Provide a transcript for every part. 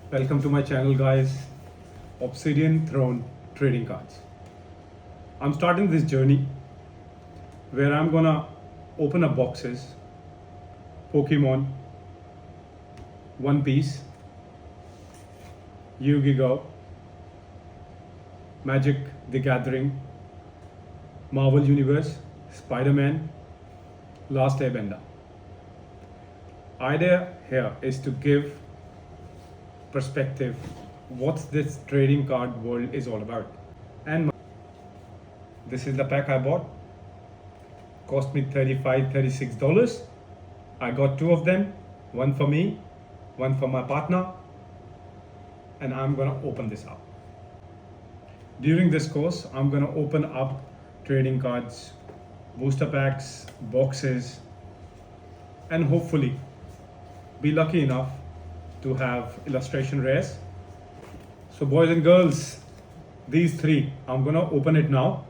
Welcome to my channel, guys. Obsidian Throne Trading Cards. I'm starting this journey where I'm gonna open up boxes, Pokemon, One Piece, Yu-Gi-Oh, Magic the Gathering, Marvel Universe, Spider-Man, Last Airbender. Idea here is to give perspective what this trading card world is all about. And this is the pack I bought. Cost me $36. I got two of them, one for me, one for my partner, and I'm gonna open this up. During this course, I'm gonna open up trading cards, booster packs, boxes, and hopefully be lucky enough to have illustration rares. So boys and girls, these three, I'm gonna open it now.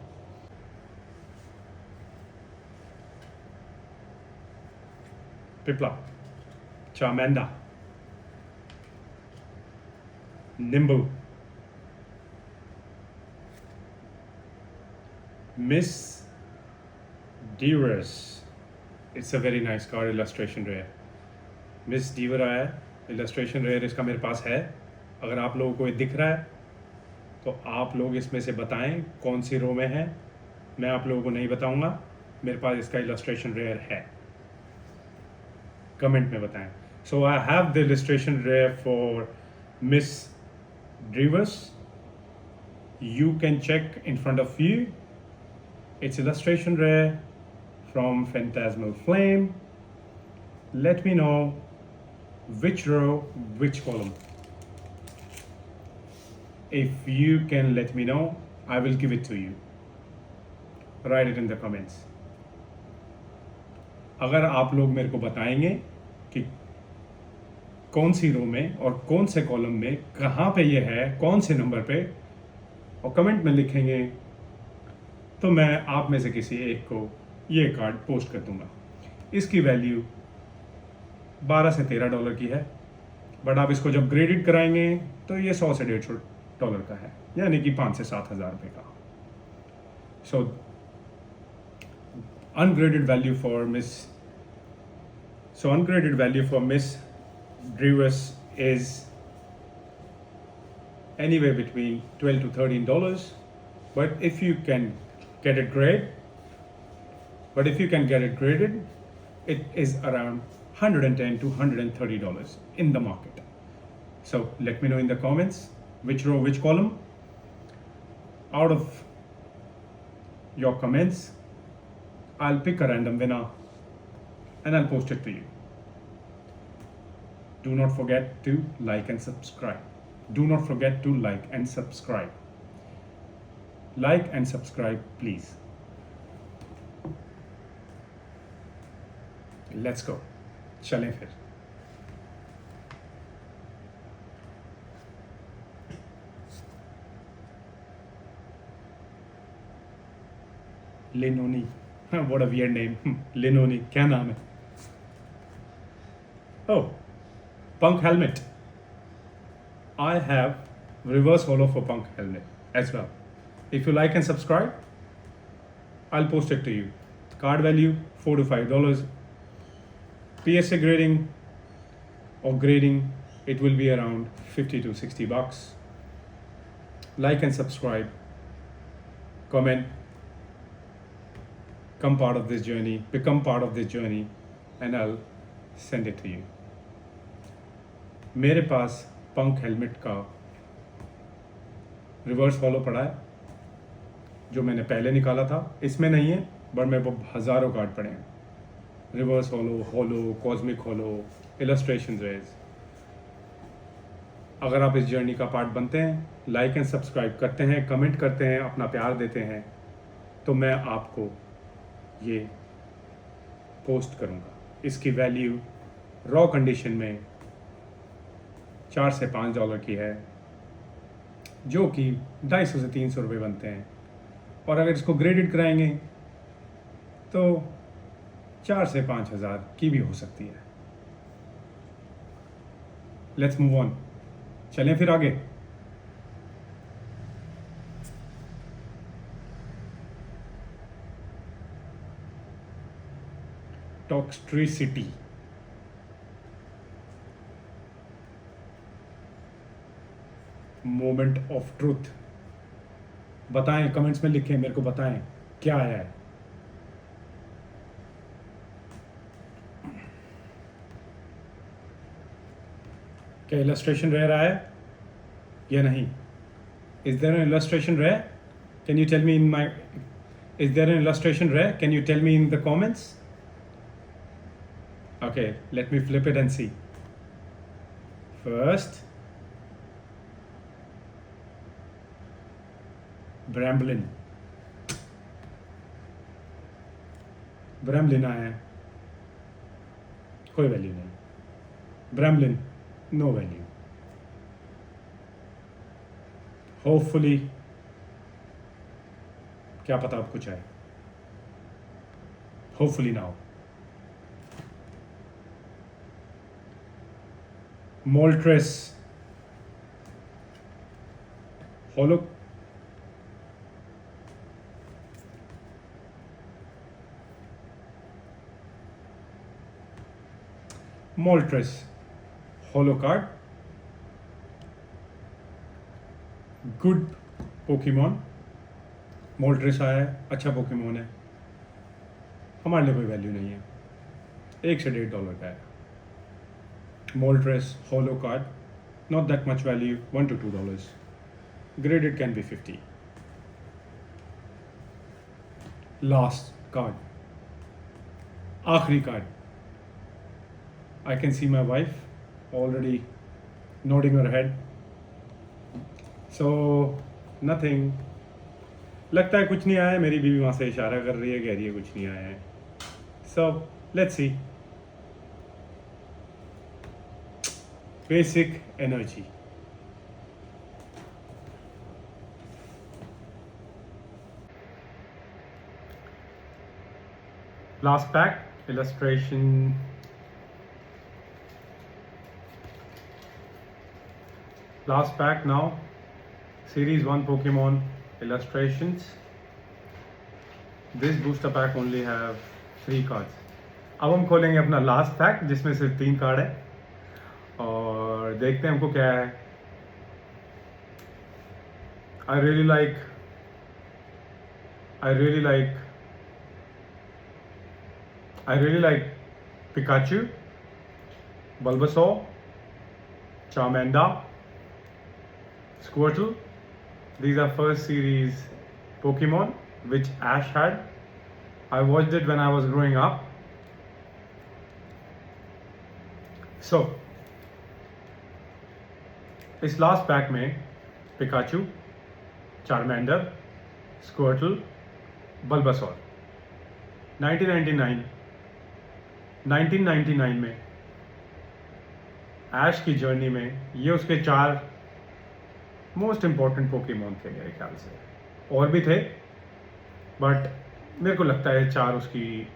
Piplup, Charmander, Nimble, Miss Dearest. It's a very nice card, illustration rare. Miss डीवर आया है, illustration rare इसका मेरे पास है. अगर आप लोगों को ये दिख रहा है तो आप लोग इसमें से बताएं कौन सी रो में है. मैं आप लोगों को नहीं बताऊंगा, मेरे पास इसका इलस्ट्रेशन रेयर है. कमेंट में बताएं. So I have the illustration rare for Misdreavus. You can check in front of you. It's illustration rare from Phantasmal Flame. Let me know which row, which column. If you can let me know, I will give it to you. Write it in the comments. अगर आप लोग मेरे को बताएंगे कि कौन सी रो में और कौन से कॉलम में कहाँ पे ये है, कौन से नंबर पे, और कमेंट में लिखेंगे, तो मैं आप में से किसी एक को ये कार्ड पोस्ट कर दूंगा. इसकी वैल्यू $12 से $13 की है, बट आप इसको जब ग्रेडेड कराएंगे तो ये $100 से $150 का है, यानी कि 5 से 7 हज़ार रुपये का. So ungraded value for Misdreavus is anywhere between $12 to $13, but if you can get it graded, it is around $110 to $130 in the market. So let me know in the comments which row, which column. Out of your comments, I'll pick a random winner and I'll post it to you. Do not forget to like and subscribe. Like and subscribe, please. Let's go. चलें फिर. Lenoni. What a weird name. Lenoni. क्या नाम है? Oh, Punk Helmet. I have reverse holo for Punk Helmet as well. If you like and subscribe, I'll post it to you. Card value $4 to $5. PSA grading or grading, it will be around $50 to $60. Like and subscribe, comment, become part of this journey, and I'll send it to you. मेरे पास पंक helmet का reverse hollow पड़ा है, जो मैंने पहले निकाला था. इसमें नहीं है, बट मेरे को हज़ारों कार्ड पड़े हैं. रिवर्स होलो, कॉस्मिक होलो, इलस्ट्रेशन रेज. अगर आप इस जर्नी का पार्ट बनते हैं, लाइक एंड सब्सक्राइब करते हैं, कमेंट करते हैं, अपना प्यार देते हैं, तो मैं आपको ये पोस्ट करूँगा. इसकी वैल्यू रॉ कंडीशन में $4 से $5 की है, जो कि 250 से 300 रुपये बनते हैं. और अगर इसको ग्रेडेड कराएंगे तो 4 से 5 हज़ार की भी हो सकती है. Let's move on. चलें फिर आगे। टॉक्सट्रिसिटी, मोमेंट ऑफ ट्रूथ। बताएं, कमेंट्स में लिखें, मेरे को बताएं क्या आया है। क्या इलस्ट्रेशन रह रहा है या नहीं? Is there an illustration rare? Can you tell me in my, is there an illustration rare? Can you tell me in the comments? Okay, let me flip it and see. First, Bramblin. Bramblin आया है, कोई value नहीं। Bramblin, no value. Hopefully, क्या पता अब कुछ आए। Hopefully now. Moltres, Holo, Moltres, Holo card, good Pokemon. Moltres आया है, अच्छा पोकेमोन है, हमारे लिए कोई वैल्यू नहीं है, $1 से $1.5 का है। Moltres, Holo card, not that much value, $1 to $2. Graded can be 50. Last card, आखिरी card. I can see my wife already nodding her head. So nothing. लगता है कुछ नहीं आया है, मेरी बीवी वहाँ से इशारा कर रही है, कह रही है कुछ नहीं आया है। So let's see. Basic energy. Last pack, illustration. Last pack now, Series 1 Pokemon illustrations. This booster pack only have 3 cards. अब हम खोलेंगे अपना लास्ट पैक जिसमें सिर्फ 3 कार्ड है और देखते हैं हमको क्या है। I really like Pikachu, Bulbasaur, Charmander, Squirtle. These are first series Pokemon which Ash had. I watched it when I was growing up. So इस लास्ट पैक में पिकाचू, चार्मेंडर, स्क्वर्टल, बल्बासॉर। 1999 में ऐश की जर्नी में ये उसके 4 मोस्ट इम्पॉर्टेंट पोकेमॉन थे मेरे ख्याल से, और भी थे बट मेरे को लगता है 4 उसकी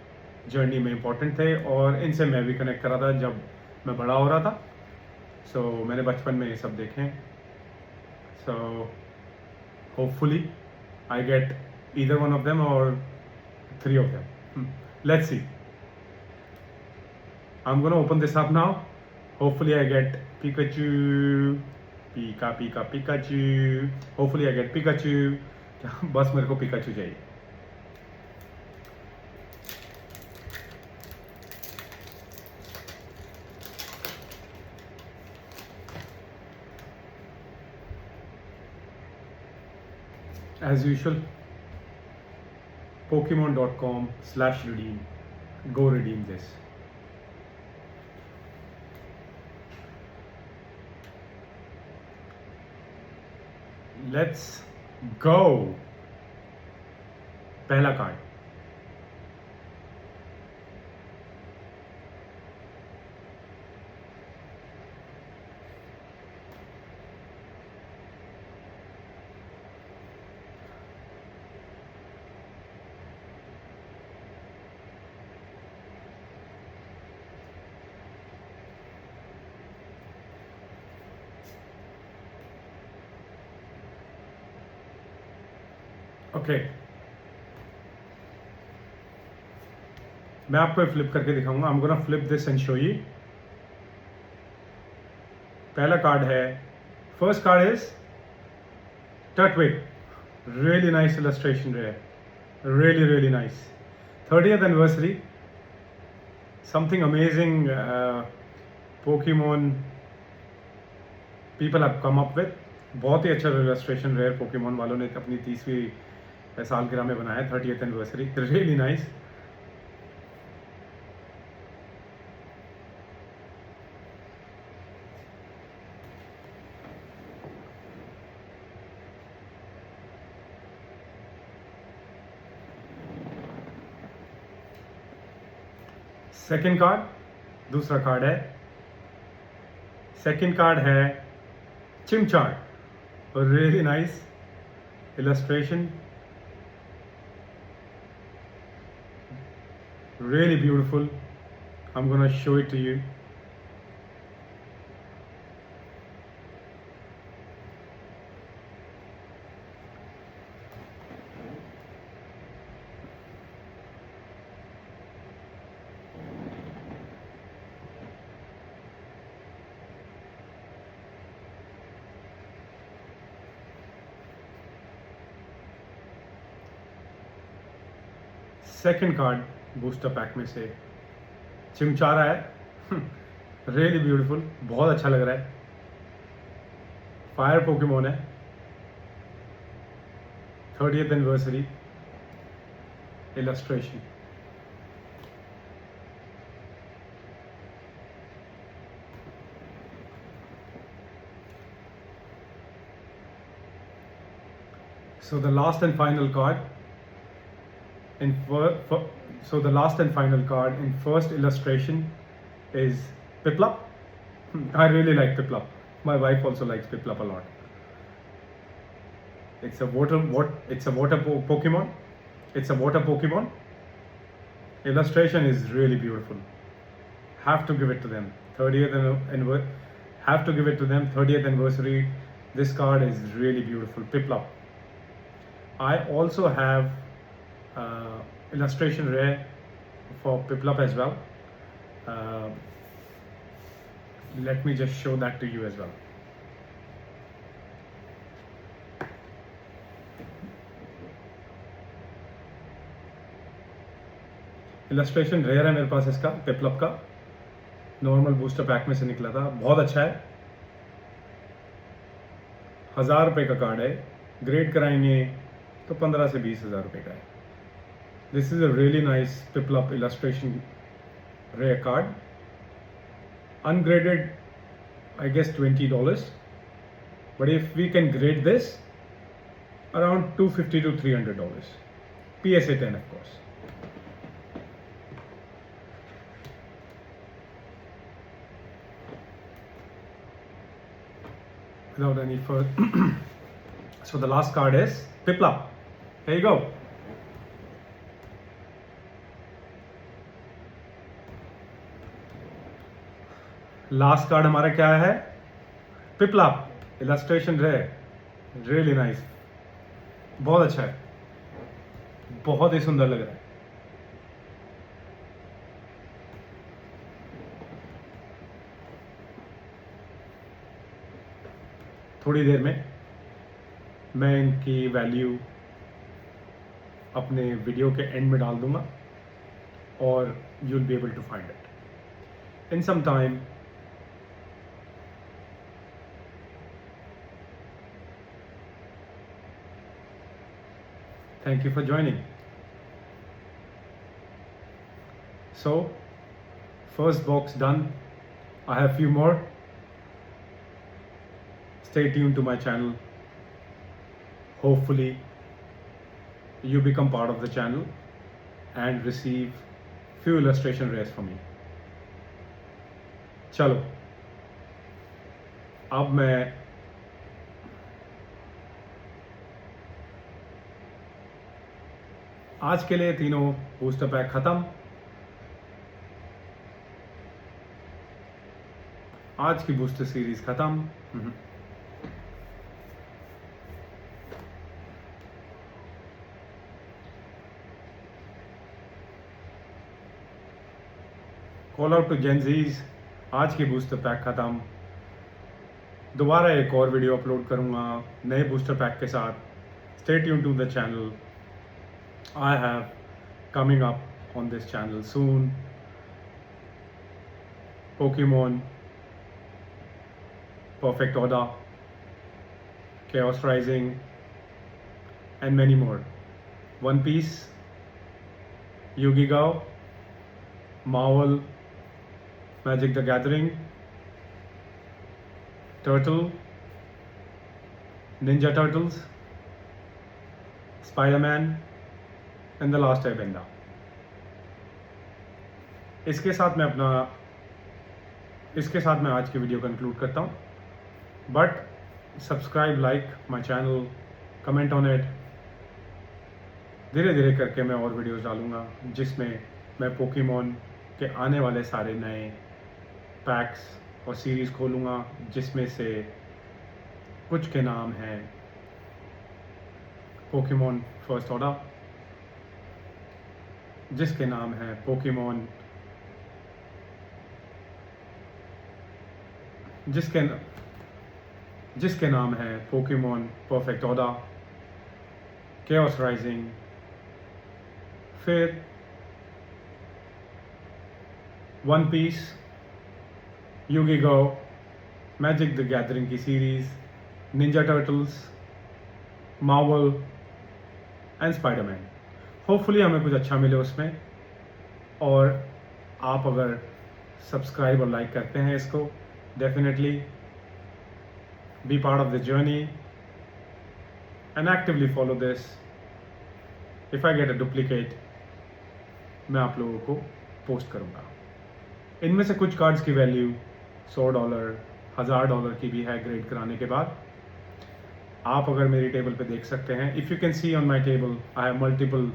जर्नी में इम्पॉर्टेंट थे और इनसे मैं भी कनेक्ट करा था जब मैं बड़ा हो रहा था। सो मैंने बचपन में ये सब देखे। So hopefully I get either one of them और 3 of them. Let's see. I'm gonna open this up now. Hopefully I get Pikachu. Pikachu. Hopefully I get Pikachu. बस मेरे को पिकाचू चाहिए। As usual, Pokemon.com/redeem. Go redeem this. Let's go. पहला card, okay, मैं आपको flip करके दिखाऊंगा। I'm gonna flip this and show you। पहला कार्ड है, first card is Turtwig, really nice illustration रहे, really nice। 30th anniversary, something amazing Pokemon people have come up with। बहुत ही अच्छा इलस्ट्रेशन रहे पोकेमोन वालों ने अपनी 30वीं सालगिरह में बनाया, 30th anniversary, really nice. Second card, दूसरा कार्ड है, सेकेंड कार्ड है Chimchar, really nice illustration, really beautiful। I'm gonna show it to you। Second card booster pack में से चिमचारा है, रियली ब्यूटीफुल, बहुत अच्छा लग रहा है। फायर पोकेमोन है, 30th anniversary illustration. So the last and final card in the last and final card in first illustration is Piplup। I really like Piplup. My wife also likes Piplup a lot. It's a water Pokemon. It's a water Pokemon. Illustration is really beautiful. Have to give it to them. 30th anniversary. Have to give it to them. 30th anniversary. This card is really beautiful. Piplup. I also have illustration rare for Piplup as well। Let me just show that to you as well। Illustration rare है मेरे पास इसका, पिपलप का, normal booster pack में से निकला था, बहुत अच्छा है। 1000 रुपये का कार्ड है, ग्रेड कराएंगे तो 15 से 20 हज़ार रुपये का है। This is a really nice Piplup illustration rare card, ungraded I guess $20, but if we can grade this, around $250 to $300, PSA 10 of course। Without any further so the last card is Piplup। Here you go। Last card हमारा क्या है? पिपलप illustration रे, really nice, बहुत अच्छा है, बहुत ही सुंदर लग रहा है। थोड़ी देर में मैं इनकी वैल्यू अपने वीडियो के एंड में डाल दूंगा और you will be able to find it in some time. Thank you for joining। So, first box done. I have few more। Stay tuned to my channel। Hopefully, you become part of the channel and receive few illustration rares from me। चलो, अब मैं आज के लिए तीनों booster pack खत्म। आज की बूस्टर सीरीज खत्म। कॉल आउट टू जेनजीज, आज की बूस्टर पैक ख़त्म। दोबारा एक और वीडियो अपलोड करूँगा नए बूस्टर पैक के साथ। Stay tune to the channel, I have coming up on this channel soon Pokemon Perfect Order, Chaos Rising, and many more. One Piece, Yu-Gi-Oh, Marvel, Magic the Gathering, Turtle, Ninja Turtles, Spider-Man, and The Last Airbender. इसके साथ मैं आज की video conclude करता हूँ। But subscribe, like my channel, comment on it. धीरे धीरे करके मैं और वीडियोस डालूँगा जिसमें मैं पोकेमॉन के आने वाले सारे नए पैक्स और सीरीज़ खोलूँगा, जिसमें से कुछ के नाम हैं पोकेमॉन फर्स्ट ऑर्डर, जिसके नाम है पोकेमॉन जिसके नाम है Pokemon perfect order, chaos rising, फिर one piece, Yugioh, magic the gathering की series, ninja turtles, Marvel and Spiderman. Hopefully हमें कुछ अच्छा मिले उसमें, और आप अगर सब्सक्राइब और लाइक करते हैं इसको, definitely be part of the journey and actively follow this. If I get a duplicate, मैं आप लोगों को पोस्ट करूँगा। इनमें से कुछ कार्ड्स की वैल्यू $100, $1000 की भी है ग्रेड कराने के बाद। आप अगर मेरी टेबल पे देख सकते हैं, if you can see on my table I have multiple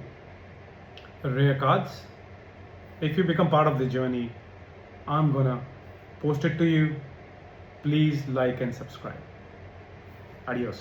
rare cards. If you become part of the journey, I'm gonna post it to you. Please like and subscribe. Adios.